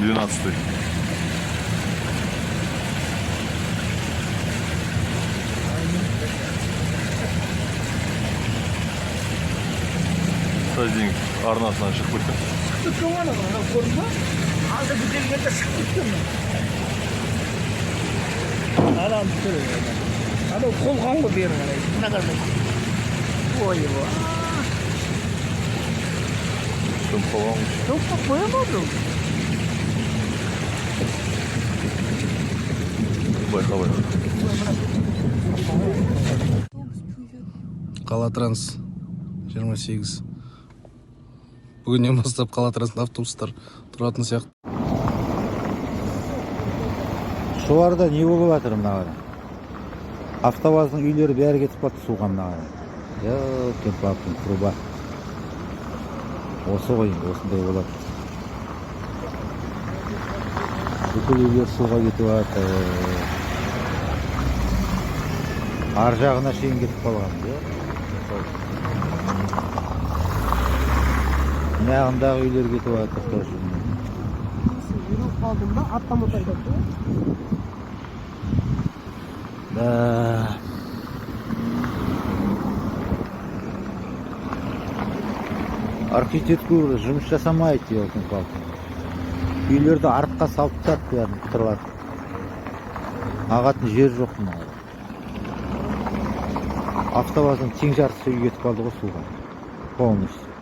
12-й. Тазинг арнасынан шығып кеткен. Aldı bir de sıkıntı mı? Adam tutuyor. Adam kol kanlı bir yere. Ne kadar? Oy bu. Tüm kovamış. Çok da koyamadım. Байқа. Қалатранс 28. Бүгіннен бастап Қалатранс автобустар тұратын сияқты. Шуарда не болып жатыр мына қарай? Автобаздың үйлері бәрі кетіп қалды суға мына қарай. Елки-палки, труба. Осы ғой, осындай болады. Бүкіл үйлер суға кетіп жатыр. Ар жағына шейін кетіп қалған. Мынағындағы үйлер кетіп жатыр тоже. Yürüyüp kaldım da atlama sayıda. Архитектура жұмыс жасамайды елки-палки. Үйлерді арыққа салып тастады бәрін бітіріп. Ағатын жер жоқ мына. Автобаздың тең жартысы үй кетіп қалды ғой суға. Полностью.